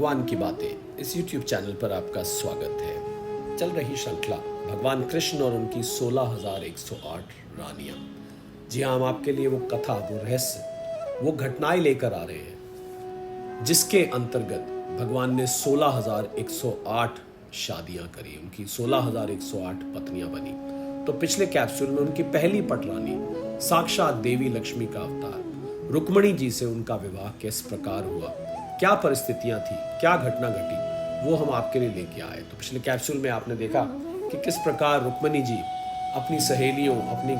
भगवान की बातें इस YouTube चैनल पर आपका स्वागत है। चल रही श्रृंखला भगवान कृष्ण और उनकी 16,108 रानियां। जी हाँ, हम आपके लिए वो कथा, वो रहस्य, वो घटनाएं लेकर आ रहे हैं जिसके अंतर्गत भगवान ने 16,108 शादियां करी, उनकी 16,108 पत्नियां बनी। तो पिछले कैप्सूल में उनकी पहली पटरानी साक्षात देवी लक्ष्मी का अवतार रुक्मणी जी से उनका विवाह किस प्रकार हुआ, क्या परिस्थितियां थी, क्या घटना घटी, वो हम आपके लिए लेके आए। तो पिछले कैप्सूल में आपने देखा कि किस प्रकार रुक्मणी जी अपनी सहेलियों, अपनी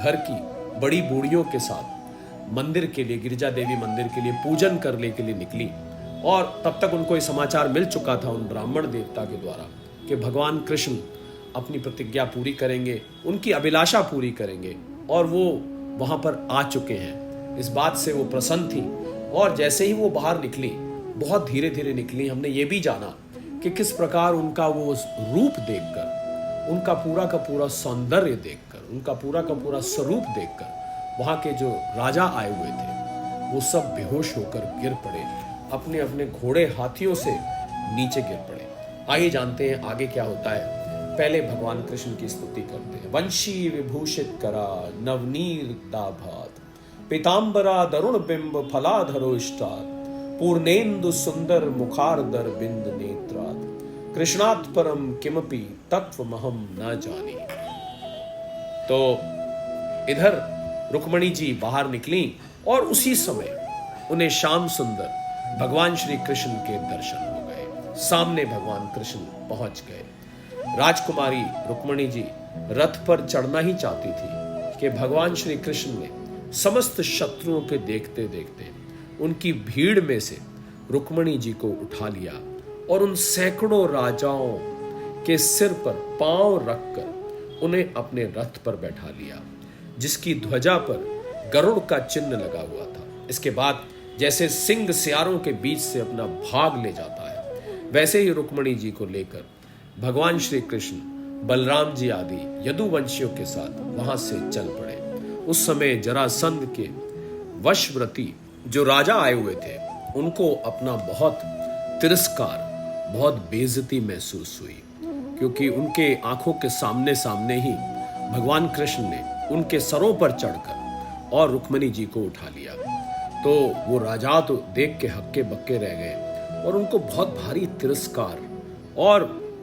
घर की बड़ी बूढ़ियों के साथ मंदिर के लिए, गिरिजा देवी मंदिर के लिए पूजन करने के लिए निकली। और तब तक उनको ये समाचार मिल चुका था उन ब्राह्मण देवता के द्वारा कि भगवान कृष्ण अपनी प्रतिज्ञा पूरी करेंगे, उनकी अभिलाषा पूरी करेंगे, और वो वहां पर आ चुके हैं। इस बात से वो प्रसन्न थी। और जैसे ही वो बाहर निकली, बहुत धीरे धीरे निकली, हमने ये भी जाना कि किस प्रकार उनका वो रूप देखकर, उनका पूरा का पूरा सौंदर्य देखकर, उनका पूरा का पूरा स्वरूप देखकर वहाँ के जो राजा आए हुए थे वो सब बेहोश होकर गिर पड़े, अपने अपने घोड़े हाथियों से नीचे गिर पड़े। आइए जानते हैं आगे क्या होता है। पहले भगवान कृष्ण की स्तुति करते हैं। वंशी विभूषित करा नवनीर दाभात, पीताम्बरा दरुण बिंब फलाधरो इष्टात्, पूर्णेन्दु सुंदर मुखारदर बिंद नेत्रात्, कृष्णात् परम किमपि तत्वमहं न जाने। तो इधर रुक्मणी जी बाहर निकली और उसी समय उन्हें श्याम सुंदर भगवान श्री कृष्ण के दर्शन हो गए। सामने भगवान कृष्ण पहुंच गए। राजकुमारी रुक्मणी जी रथ पर चढ़ना ही चाहती थी कि भगवान श्री कृष्ण ने समस्त शत्रुओं के देखते देखते उनकी भीड़ में से रुक्मणी जी को उठा लिया और उन सैकड़ों राजाओं के सिर पर पांव रखकर उन्हें अपने रथ पर बैठा लिया, जिसकी ध्वजा पर गरुड़ का चिन्ह लगा हुआ था। इसके बाद जैसे सिंह सियारों के बीच से अपना भाग ले जाता है, वैसे ही रुक्मणी जी को लेकर भगवान श्री कृष्ण बलराम जी आदि यदुवंशियों के साथ वहां से चल पड़े। उस समय जरासंध के वशव्रती जो राजा आए हुए थे उनको अपना बहुत तिरस्कार, बहुत बेइज्जती महसूस हुई, क्योंकि उनके आंखों के सामने सामने ही भगवान कृष्ण ने उनके सरों पर चढ़कर और रुक्मणी जी को उठा लिया। तो वो राजा तो देख के हक्के बक्के रह गए और उनको बहुत भारी तिरस्कार, और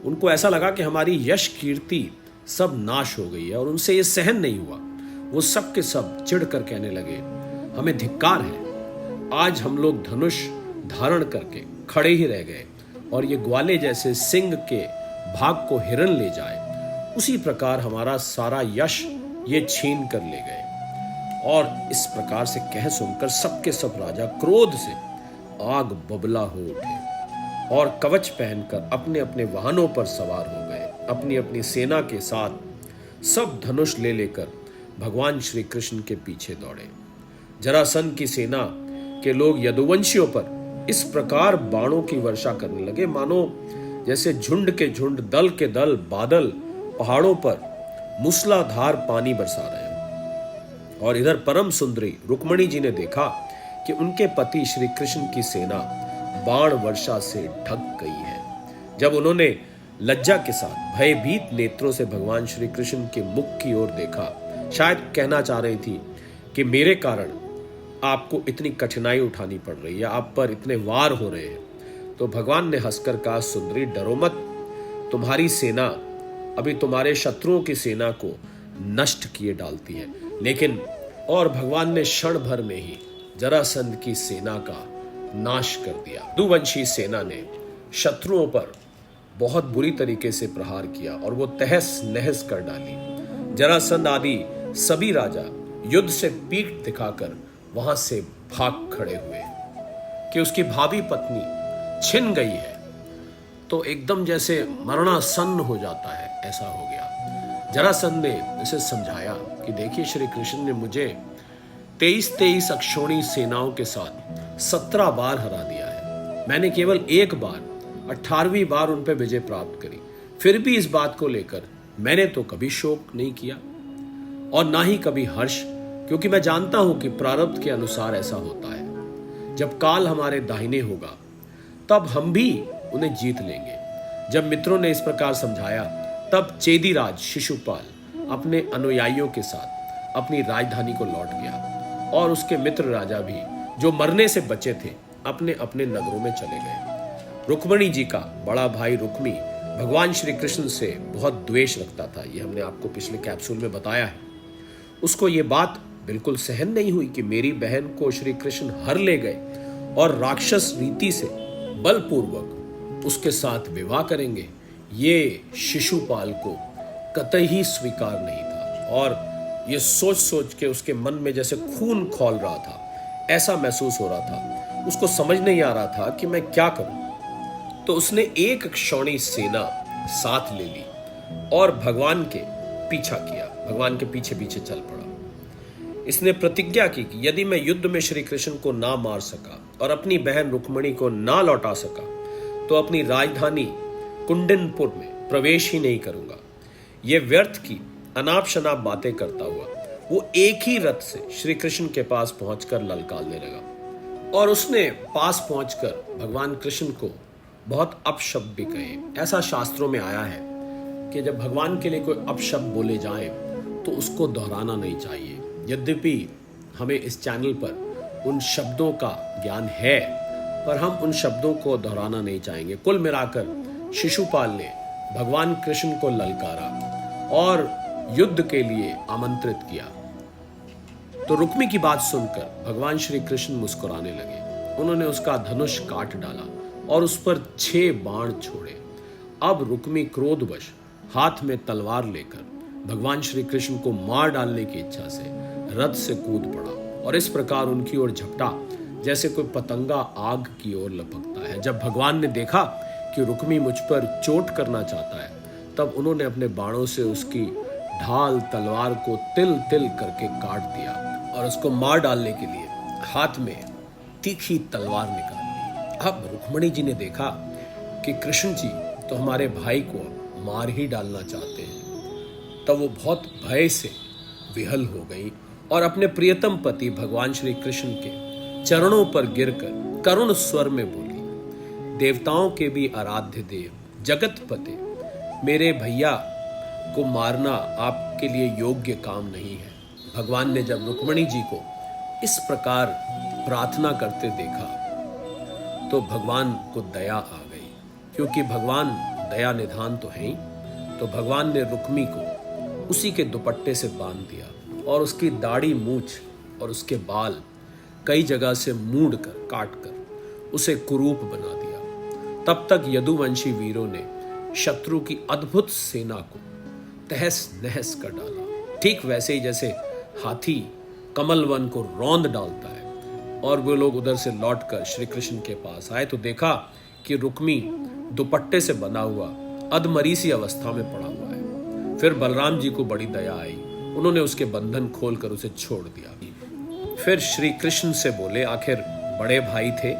उनको ऐसा लगा कि हमारी यश कीर्ति सब नाश हो गई है और उनसे ये सहन नहीं हुआ। वो सब के सब चिढ़ कर कहने लगे, हमें धिक्कार है, आज हम लोग धनुष धारण करके खड़े ही रह गए और ये ग्वाले जैसे सिंह के भाग को हिरन ले जाए, उसी प्रकार हमारा सारा यश ये छीन कर ले गए। और इस प्रकार से कह सुनकर सबके सब राजा क्रोध से आग बबला हो उठे और कवच पहनकर अपने अपने वाहनों पर सवार हो गए। अपनी अपनी सेना के साथ सब धनुष ले लेकर भगवान श्री कृष्ण के पीछे दौड़े। जरासंध की सेना के लोग यदुवंशियों पर इस प्रकार बाणों की वर्षा करने लगे मानो जैसे झुंड के झुंड, दल के दल बादल पहाड़ों पर मूसलाधार पानी बरसा रहे हैं। और इधर परम सुंदरी रुक्मणी जी ने देखा कि उनके पति श्री कृष्ण की सेना बाण वर्षा से ढक गई है। जब उन्होंने लज्जा के साथ भयभीत नेत्रों से भगवान श्री कृष्ण के मुख की ओर देखा, शायद कहना चाह रही थी कि मेरे कारण आपको इतनी कठिनाई उठानी पड़ रही है, आप पर इतने वार हो रहे हैं। तो भगवान ने हंसकर कहा, सुंदरी डरो मत, तुम्हारी सेना अभी तुम्हारे शत्रुओं की सेना को नष्ट किए डालती है। लेकिन और भगवान ने क्षण भर में ही जरासंध की सेना का नाश कर दिया। यदुवंशी सेना ने शत्रुओं पर बहुत बुरी तरीके से प्रहार किया और वो तहस नहस कर डाली। जरासंध आदि सभी राजा युद्ध से पीठ दिखाकर वहां से भाग खड़े हुए कि उसकी भावी पत्नी छिन गई है। तो एकदम जैसे मरणासन्न हो जाता है, ऐसा हो गया। जरासंध ने इसे समझाया कि देखिए, श्री कृष्ण ने मुझे 23 अक्षौणी सेनाओं के साथ 17 बार हरा दिया है। मैंने केवल एक बार 18वीं बार उन पर विजय प्राप्त करी। फिर भी इस बात को लेकर मैंने तो कभी शोक नहीं किया और ना ही कभी हर्ष, क्योंकि मैं जानता हूं कि प्रारब्ध के अनुसार ऐसा होता है। जब काल हमारे दाहिने होगा तब हम भी उन्हें जीत लेंगे। जब मित्रों ने इस प्रकार समझाया, तब चेदीराज शिशुपाल अपने अनुयायियों के साथ अपनी राजधानी को लौट गया और उसके मित्र राजा भी, जो मरने से बचे थे, अपने अपने नगरों में चले गए। रुक्मिणी जी का बड़ा भाई रुक्मी भगवान श्री कृष्ण से बहुत द्वेष रखता था। ये हमने आपको पिछले कैप्सूल में बताया है। उसको ये बात बिल्कुल सहन नहीं हुई कि मेरी बहन को श्री कृष्ण हर ले गए और राक्षस रीति से बलपूर्वक उसके साथ विवाह करेंगे। ये शिशुपाल को कतई स्वीकार नहीं था और ये सोच सोच के उसके मन में जैसे खून खौल रहा था, ऐसा महसूस हो रहा था। उसको समझ नहीं आ रहा था कि मैं क्या करूं। तो उसने एक क्षौणी सेना साथ ले ली और भगवान के पीछा किया, भगवान के पीछे पीछे चल पड़ा। इसने प्रतिज्ञा की कि यदि मैं युद्ध में श्री कृष्ण को ना मार सका और अपनी बहन रुक्मिणी को ना लौटा सका, तो अपनी राजधानी कुंडनपुर में प्रवेश ही नहीं करूंगा। यह व्यर्थ की अनाप शनाप बातें करता हुआ वो एक ही रथ से श्री कृष्ण के पास पहुंचकर ललकारने लगा और उसने पास पहुंचकर भगवान कृष्ण को बहुत अपशब्द भी कहे। ऐसा शास्त्रों में आया है कि जब भगवान के लिए कोई अपशब्द बोले जाएं तो उसको दोहराना नहीं चाहिए। यद्यपि हमें इस चैनल पर उन शब्दों का ज्ञान है, पर हम उन शब्दों को दोहराना नहीं चाहेंगे। कुल मिलाकर शिशुपाल ने भगवान कृष्ण को ललकारा और युद्ध के लिए आमंत्रित किया। तो रुक्मी की बात सुनकर भगवान श्री कृष्ण मुस्कुराने लगे। उन्होंने उसका धनुष काट डाला और उस पर 6 बाण छोड़े। अब रुक्मी क्रोधवश हाथ में तलवार लेकर भगवान श्री कृष्ण को मार डालने की इच्छा से रथ से कूद पड़ा और इस प्रकार उनकी ओर झपटा जैसे कोई पतंगा आग की ओर लपकता है। जब भगवान ने देखा कि रुक्मी मुझ पर चोट करना चाहता है, तब उन्होंने अपने बाणों से उसकी ढाल तलवार को तिल तिल करके काट दिया और उसको मार डालने के लिए हाथ में तीखी तलवार निकाल ली। अब रुक्मिणी जी ने देखा कि कृष्ण जी तो हमारे भाई को मार ही डालना चाहते हैं। तब वो बहुत भय से विहल हो गई और अपने प्रियतम पति भगवान श्री कृष्ण के चरणों पर गिरकर करुण स्वर में बोली, देवताओं के भी आराध्य देव जगतपते, मेरे भैया को मारना आपके लिए योग्य काम नहीं है। भगवान ने जब रुक्मिणी जी को इस प्रकार प्रार्थना करते देखा तो भगवान को दया आ गई, क्योंकि भगवान दया निधान तो है ही। तो भगवान ने रुक्मी को उसी के दुपट्टे से बांध दिया और उसकी दाढ़ी, मूछ और उसके बाल कई जगह से मूंड कर काट कर उसे कुरूप बना दिया। तब तक यदुवंशी वीरों ने शत्रु की अद्भुत सेना को तहस नहस कर डाला, ठीक वैसे ही जैसे हाथी कमल वन को रौंद डालता है। और वो लोग उधर से लौटकर श्री कृष्ण के पास आए तो देखा कि रुक्मी दुपट्टे से बना हुआ अधमरी सी अवस्था में पड़ा हुआ है। फिर बलराम जी को बड़ी दया आई, उन्होंने उसके बंधन खोलकर उसे छोड़ दिया। फिर श्री कृष्ण से बोले, आखिर बड़े भाई थे,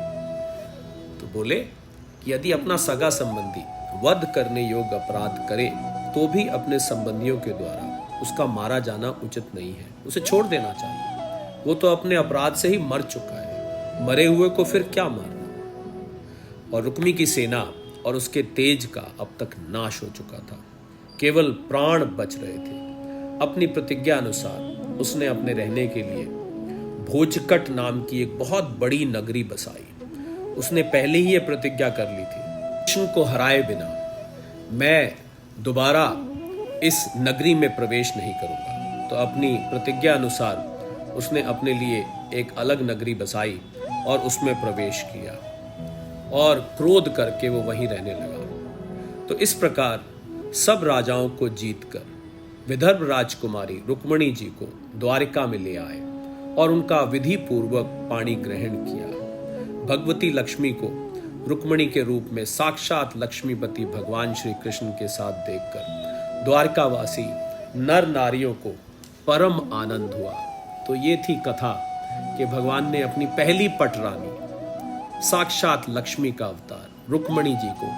तो बोले कि यदि अपना सगा संबंधी वध करने योग्य अपराध करे तो भी अपने संबंधियों के द्वारा उसका मारा जाना उचित नहीं है, उसे छोड़ देना चाहिए। वो तो अपने अपराध से ही मर चुका है, मरे हुए को फिर क्या मारना। और रुक्मी की सेना और उसके तेज का अब तक नाश हो चुका था, केवल प्राण बच रहे थे। अपनी प्रतिज्ञा अनुसार उसने अपने रहने के लिए भोजकट नाम की एक बहुत बड़ी नगरी बसाई। उसने पहले ही यह प्रतिज्ञा कर ली थी, कृष्ण को हराए बिना मैं दोबारा इस नगरी में प्रवेश नहीं करूंगा। तो अपनी प्रतिज्ञा अनुसार उसने अपने लिए एक अलग नगरी बसाई और उसमें प्रवेश किया और क्रोध करके वो वहीं रहने लगा। तो इस प्रकार सब राजाओं को जीतकर विदर्भ राजकुमारी रुक्मिणी जी को द्वारिका में ले आए और उनका विधि पूर्वक पाणी ग्रहण किया। भगवती लक्ष्मी को रुक्मिणी के रूप में साक्षात लक्ष्मीपति भगवान श्री कृष्ण के साथ देखकर द्वारकावासी नर नारियों को परम आनंद हुआ। तो ये थी कथा कि भगवान ने अपनी पहली पटरानी साक्षात लक्ष्मी का अवतार रुक्मिणी जी को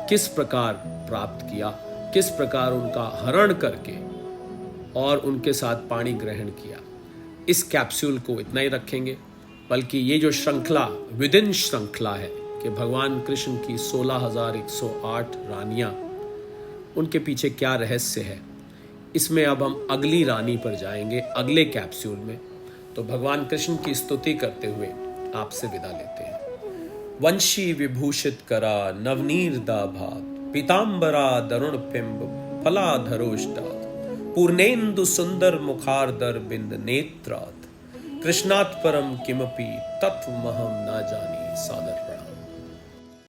किस प्रकार प्राप्त किया, किस प्रकार उनका हरण करके और उनके साथ पाणी ग्रहण किया। इस कैप्सूल को इतना ही रखेंगे, बल्कि ये जो श्रृंखला विदिन श्रृंखला है कि भगवान कृष्ण की 16,108 रानियां, उनके पीछे क्या रहस्य है। इसमें अब हम अगली रानी पर जाएंगे अगले कैप्सूल में। तो भगवान कृष्ण की स्तुति करते हुए आपसे विदा लेते हैं। वंशी विभूषित करा नवनीर दाभात, पीतांबरा दरुण पिंब फलाधरोष्टात्, पूर्णेन्दु सुंदर मुखारदर बिंद नेत्रात्, कृष्णात् परम किमपि तत्वमहं न जानी, सादर प्रणाम।